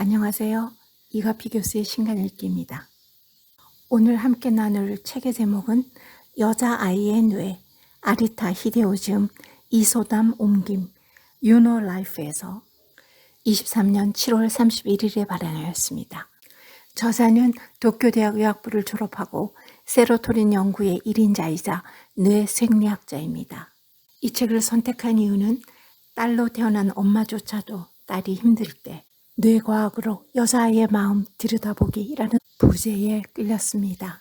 안녕하세요. 이가피 교수의 신간 읽기입니다. 오늘 함께 나눌 책의 제목은 여자아이의 뇌, 아리타 히데오즈음, 이소담 옮김, 유노 라이프에서 23년 7월 31일에 발행하였습니다. 저자는 도쿄대학 의학부를 졸업하고 세로토닌 연구의 1인자이자 뇌 생리학자입니다. 이 책을 선택한 이유는 딸로 태어난 엄마조차도 딸이 힘들 때 뇌과학으로 여자아이의 마음 들여다보기라는 부제에 끌렸습니다.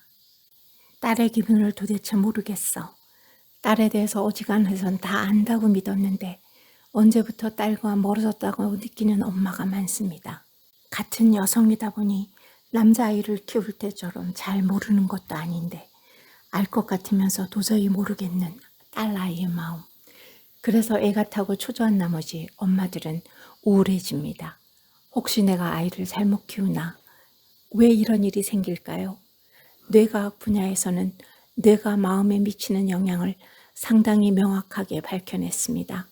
딸의 기분을 도대체 모르겠어. 딸에 대해서 어지간해선 다 안다고 믿었는데 언제부터 딸과 멀어졌다고 느끼는 엄마가 많습니다. 같은 여성이다 보니 남자아이를 키울 때처럼 잘 모르는 것도 아닌데 알 것 같으면서 도저히 모르겠는 딸아이의 마음. 그래서 애가 타고 초조한 나머지 엄마들은 우울해집니다. 혹시 내가 아이를 잘못 키우나? 왜 이런 일이 생길까요? 뇌과학 분야에서는 뇌가 마음에 미치는 영향을 상당히 명확하게 밝혀냈습니다.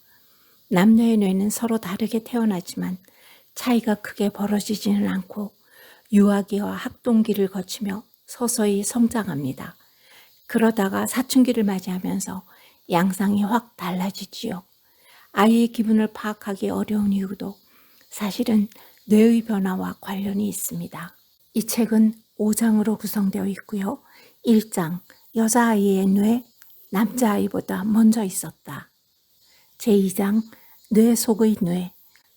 남녀의 뇌는 서로 다르게 태어나지만 차이가 크게 벌어지지는 않고 유아기와 학동기를 거치며 서서히 성장합니다. 그러다가 사춘기를 맞이하면서 양상이 확 달라지지요. 아이의 기분을 파악하기 어려운 이유도 사실은 뇌의 변화와 관련이 있습니다. 이 책은 5장으로 구성되어 있고요. 1장, 여자아이의 뇌, 남자아이보다 먼저 있었다. 제2장, 뇌 속의 뇌,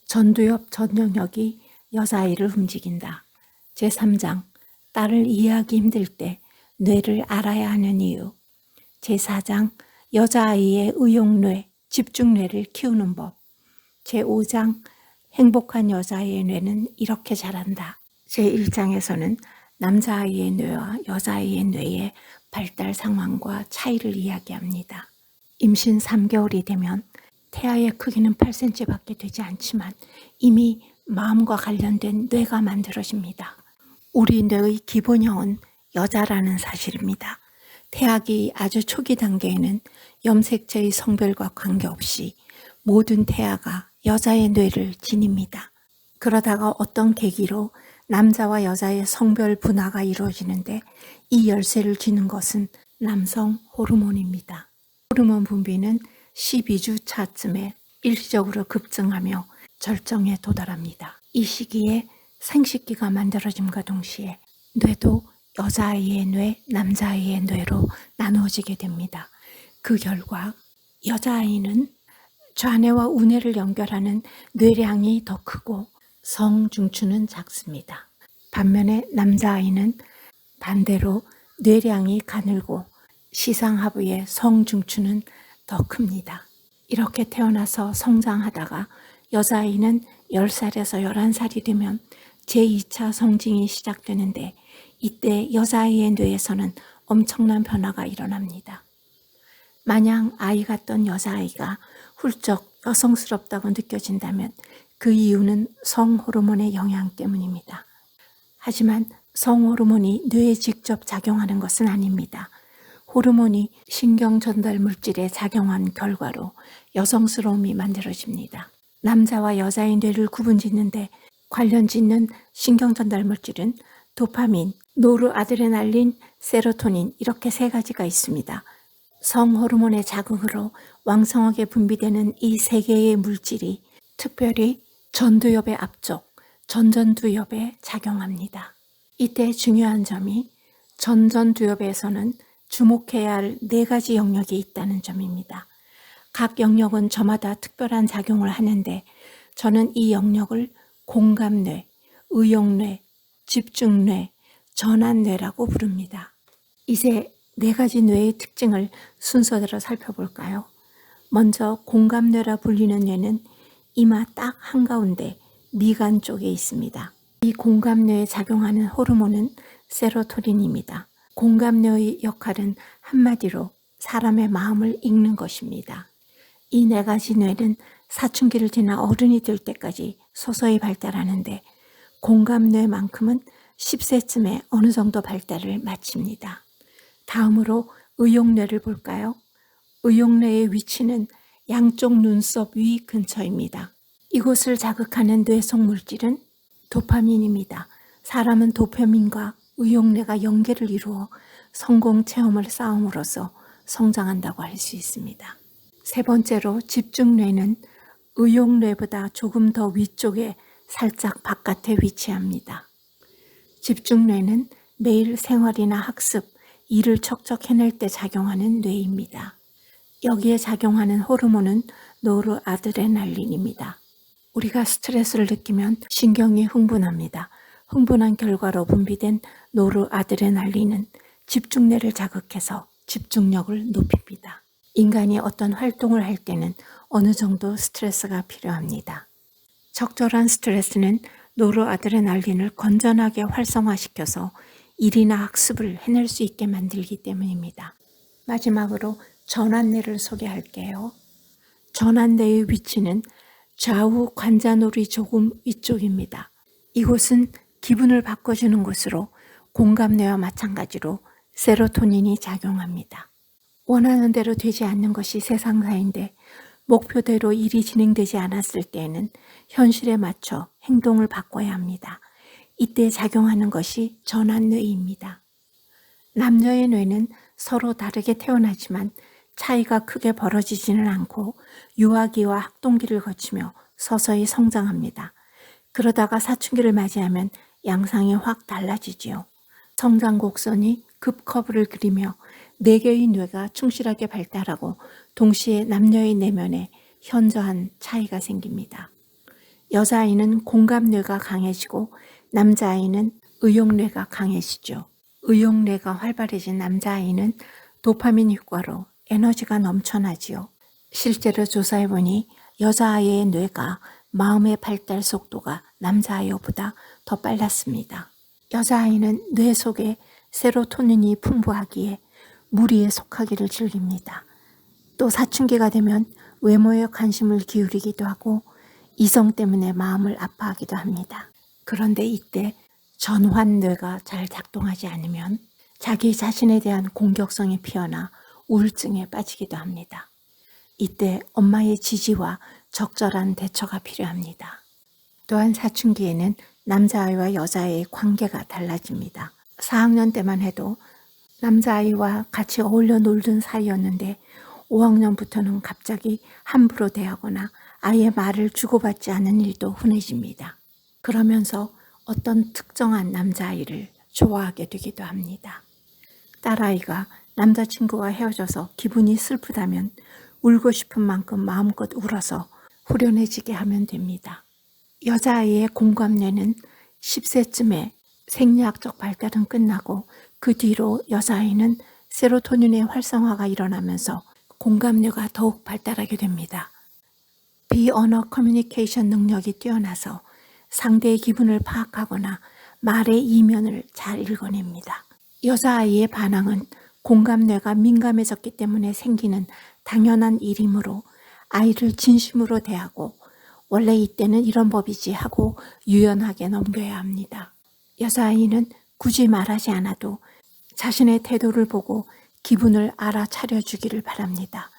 전두엽 전 영역이 여자아이를 움직인다. 제3장, 딸을 이해하기 힘들 때 뇌를 알아야 하는 이유. 제4장, 여자아이의 의욕뇌, 집중뇌를 키우는 법. 제5장, 행복한 여자아이의 뇌는 이렇게 자란다. 제1장에서는 남자아이의 뇌와 여자아이의 뇌의 발달 상황과 차이를 이야기합니다. 임신 3개월이 되면 태아의 크기는 8cm밖에 되지 않지만 이미 마음과 관련된 뇌가 만들어집니다. 우리 뇌의 기본형은 여자라는 사실입니다. 태아기 아주 초기 단계에는 염색체의 성별과 관계없이 모든 태아가 여자의 뇌를 지닙니다. 그러다가 어떤 계기로 남자와 여자의 성별 분화가 이루어지는데 이 열쇠를 쥐는 것은 남성 호르몬입니다. 호르몬 분비는 12주 차쯤에 일시적으로 급증하며 절정에 도달합니다. 이 시기에 생식기가 만들어짐과 동시에 뇌도 여자아이의 뇌, 남자아이의 뇌로 나누어지게 됩니다. 그 결과 여자아이는 좌뇌와 우뇌를 연결하는 뇌량이 더 크고 성중추는 작습니다. 반면에 남자아이는 반대로 뇌량이 가늘고 시상하부의 성중추는 더 큽니다. 이렇게 태어나서 성장하다가 여자아이는 10살에서 11살이 되면 제2차 성징이 시작되는데 이때 여자아이의 뇌에서는 엄청난 변화가 일어납니다. 만약 아이 같던 여자아이가 훌쩍 여성스럽다고 느껴진다면 그 이유는 성호르몬의 영향 때문입니다. 하지만 성호르몬이 뇌에 직접 작용하는 것은 아닙니다. 호르몬이 신경 전달 물질에 작용한 결과로 여성스러움이 만들어집니다. 남자와 여자의 뇌를 구분짓는데 관련 짓는 신경 전달 물질은 도파민, 노르아드레날린, 세로토닌 이렇게 3가지가 있습니다. 성호르몬의 자극으로 왕성하게 분비되는 이 3개의 물질이 특별히 전두엽의 앞쪽, 전전두엽에 작용합니다. 이때 중요한 점이 전전두엽에서는 주목해야 할 4가지 영역이 있다는 점입니다. 각 영역은 저마다 특별한 작용을 하는데 저는 이 영역을 공감뇌, 의욕뇌, 집중뇌, 전환뇌라고 부릅니다. 이제 4가지 뇌의 특징을 순서대로 살펴볼까요? 먼저 공감뇌라 불리는 뇌는 이마 딱 한가운데 미간 쪽에 있습니다. 이 공감뇌에 작용하는 호르몬은 세로토닌입니다. 공감뇌의 역할은 한마디로 사람의 마음을 읽는 것입니다. 이 4가지 뇌는 사춘기를 지나 어른이 될 때까지 서서히 발달하는데 공감뇌만큼은 10세쯤에 어느 정도 발달을 마칩니다. 다음으로 의욕뇌를 볼까요? 의욕뇌의 위치는 양쪽 눈썹 위 근처입니다. 이곳을 자극하는 뇌속 물질은 도파민입니다. 사람은 도파민과 의욕뇌가 연계를 이루어 성공 체험을 쌓음으로써 성장한다고 할 수 있습니다. 세 번째로 집중뇌는 의욕뇌보다 조금 더 위쪽에 살짝 바깥에 위치합니다. 집중뇌는 매일 생활이나 학습, 일을 척척 해낼 때 작용하는 뇌입니다. 여기에 작용하는 호르몬은 노르아드레날린입니다. 우리가 스트레스를 느끼면 신경이 흥분합니다. 흥분한 결과로 분비된 노르아드레날린은 집중뇌를 자극해서 집중력을 높입니다. 인간이 어떤 활동을 할 때는 어느 정도 스트레스가 필요합니다. 적절한 스트레스는 노르아드레날린을 건전하게 활성화시켜서 일이나 학습을 해낼 수 있게 만들기 때문입니다. 마지막으로 전환뇌를 소개할게요. 전환뇌의 위치는 좌우 관자놀이 조금 위쪽입니다. 이곳은 기분을 바꿔주는 곳으로 공감뇌와 마찬가지로 세로토닌이 작용합니다. 원하는 대로 되지 않는 것이 세상사인데 목표대로 일이 진행되지 않았을 때에는 현실에 맞춰 행동을 바꿔야 합니다. 이때 작용하는 것이 전환뇌입니다. 남녀의 뇌는 서로 다르게 태어나지만 차이가 크게 벌어지지는 않고 유아기와 학동기를 거치며 서서히 성장합니다. 그러다가 사춘기를 맞이하면 양상이 확 달라지지요. 성장 곡선이 급커브를 그리며 4개의 뇌가 충실하게 발달하고 동시에 남녀의 내면에 현저한 차이가 생깁니다. 여자아이는 공감뇌가 강해지고 남자아이는 의욕뇌가 강해지죠. 의욕뇌가 활발해진 남자아이는 도파민 효과로 에너지가 넘쳐나지요. 실제로 조사해보니 여자아이의 뇌가 마음의 발달 속도가 남자아이보다 더 빨랐습니다. 여자아이는 뇌 속에 세로토닌이 풍부하기에 무리에 속하기를 즐깁니다. 또 사춘기가 되면 외모에 관심을 기울이기도 하고 이성 때문에 마음을 아파하기도 합니다. 그런데 이때 전환뇌가 잘 작동하지 않으면 자기 자신에 대한 공격성이 피어나 우울증에 빠지기도 합니다. 이때 엄마의 지지와 적절한 대처가 필요합니다. 또한 사춘기에는 남자아이와 여자아이의 관계가 달라집니다. 4학년 때만 해도 남자아이와 같이 어울려 놀던 사이였는데 5학년부터는 갑자기 함부로 대하거나 아예 말을 주고받지 않는 일도 흔해집니다. 그러면서 어떤 특정한 남자아이를 좋아하게 되기도 합니다. 딸아이가 남자친구와 헤어져서 기분이 슬프다면 울고 싶은 만큼 마음껏 울어서 후련해지게 하면 됩니다. 여자아이의 공감뇌는 10세쯤에 생리학적 발달은 끝나고 그 뒤로 여자아이는 세로토닌의 활성화가 일어나면서 공감뇌가 더욱 발달하게 됩니다. 비언어 커뮤니케이션 능력이 뛰어나서 상대의 기분을 파악하거나 말의 이면을 잘 읽어냅니다. 여자아이의 반항은 공감뇌가 민감해졌기 때문에 생기는 당연한 일이므로 아이를 진심으로 대하고 원래 이때는 이런 법이지 하고 유연하게 넘겨야 합니다. 여자아이는 굳이 말하지 않아도 자신의 태도를 보고 기분을 알아차려 주기를 바랍니다.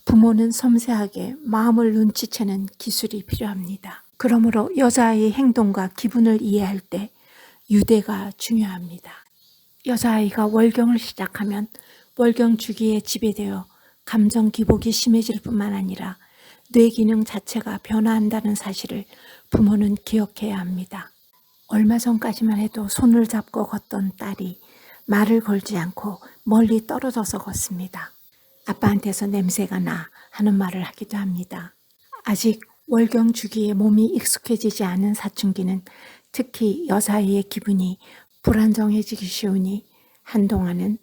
부모는 섬세하게 마음을 눈치채는 기술이 필요합니다. 그러므로 여자아이의 행동과 기분을 이해할 때 유대가 중요합니다. 여자아이가 월경을 시작하면 월경 주기에 지배되어 감정 기복이 심해질 뿐만 아니라 뇌 기능 자체가 변화한다는 사실을 부모는 기억해야 합니다. 얼마 전까지만 해도 손을 잡고 걷던 딸이 말을 걸지 않고 멀리 떨어져서 걷습니다. 아빠한테서 냄새가 나 하는 말을 하기도 합니다. 아직 월경 주기에 몸이 익숙해지지 않은 사춘기는 특히 여자아이의 기분이 불안정해지기 쉬우니 한동안은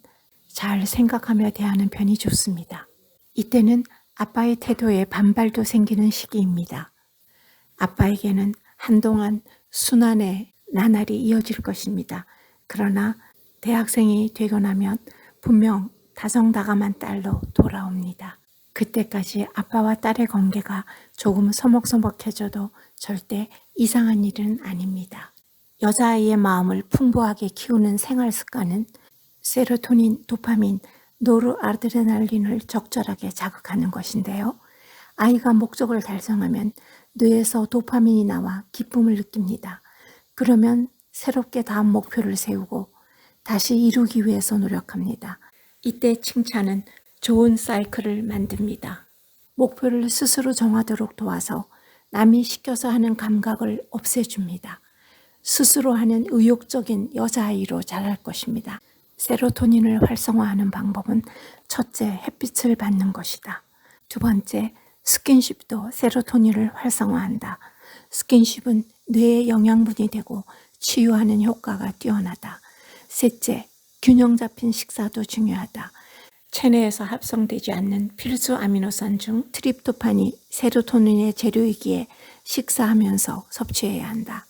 잘 생각하며 대하는 편이 좋습니다. 이때는 아빠의 태도에 반발도 생기는 시기입니다. 아빠에게는 한동안 순환의 나날이 이어질 것입니다. 그러나 대학생이 되고 나면 분명 다정다감한 딸로 돌아옵니다. 그때까지 아빠와 딸의 관계가 조금 서먹서먹해져도 절대 이상한 일은 아닙니다. 여자아이의 마음을 풍부하게 키우는 생활 습관은 세로토닌, 도파민, 노르아드레날린을 적절하게 자극하는 것인데요. 아이가 목적을 달성하면 뇌에서 도파민이 나와 기쁨을 느낍니다. 그러면 새롭게 다음 목표를 세우고 다시 이루기 위해서 노력합니다. 이때 칭찬은 좋은 사이클을 만듭니다. 목표를 스스로 정하도록 도와서 남이 시켜서 하는 감각을 없애줍니다. 스스로 하는 의욕적인 여자아이로 자랄 것입니다. 세로토닌을 활성화하는 방법은 첫째, 햇빛을 받는 것이다. 두 번째, 스킨십도 세로토닌을 활성화한다. 스킨십은 뇌의 영양분이 되고 치유하는 효과가 뛰어나다. 셋째, 균형 잡힌 식사도 중요하다. 체내에서 합성되지 않는 필수 아미노산 중 트립토판이 세로토닌의 재료이기에 식사하면서 섭취해야 한다.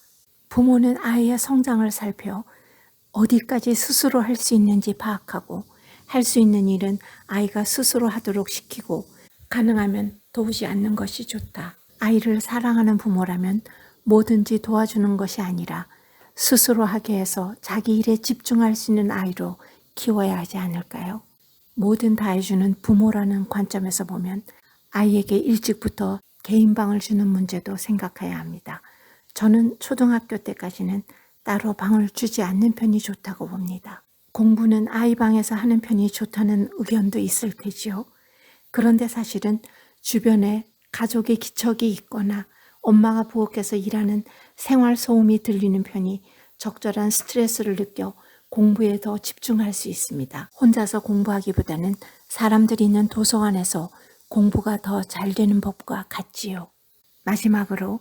부모는 아이의 성장을 살펴 어디까지 스스로 할 수 있는지 파악하고 할 수 있는 일은 아이가 스스로 하도록 시키고 가능하면 도우지 않는 것이 좋다. 아이를 사랑하는 부모라면 뭐든지 도와주는 것이 아니라 스스로 하게 해서 자기 일에 집중할 수 있는 아이로 키워야 하지 않을까요? 뭐든 다 해주는 부모라는 관점에서 보면 아이에게 일찍부터 개인방을 주는 문제도 생각해야 합니다. 저는 초등학교 때까지는 따로 방을 주지 않는 편이 좋다고 봅니다. 공부는 아이 방에서 하는 편이 좋다는 의견도 있을 테지요. 그런데 사실은 주변에 가족의 기척이 있거나 엄마가 부엌에서 일하는 생활 소음이 들리는 편이 적절한 스트레스를 느껴 공부에 더 집중할 수 있습니다. 혼자서 공부하기보다는 사람들이 있는 도서관에서 공부가 더 잘 되는 법과 같지요. 마지막으로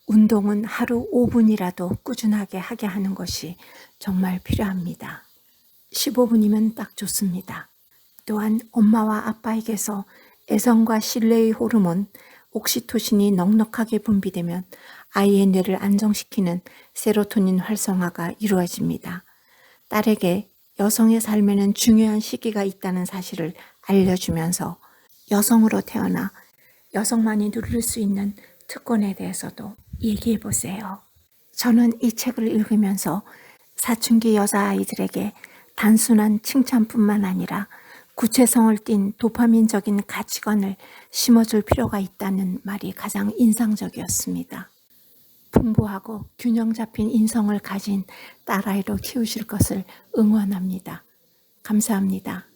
운동은 하루 5분이라도 꾸준하게 하게 하는 것이 정말 필요합니다. 15분이면 딱 좋습니다. 또한 엄마와 아빠에게서 애정과 신뢰의 호르몬 옥시토신이 넉넉하게 분비되면 아이의 뇌를 안정시키는 세로토닌 활성화가 이루어집니다. 딸에게 여성의 삶에는 중요한 시기가 있다는 사실을 알려주면서 여성으로 태어나 여성만이 누릴 수 있는 특권에 대해서도 얘기해 보세요. 저는 이 책을 읽으면서 사춘기 여자아이들에게 단순한 칭찬뿐만 아니라 구체성을 띤 도파민적인 가치관을 심어줄 필요가 있다는 말이 가장 인상적이었습니다. 풍부하고 균형 잡힌 인성을 가진 딸아이로 키우실 것을 응원합니다. 감사합니다.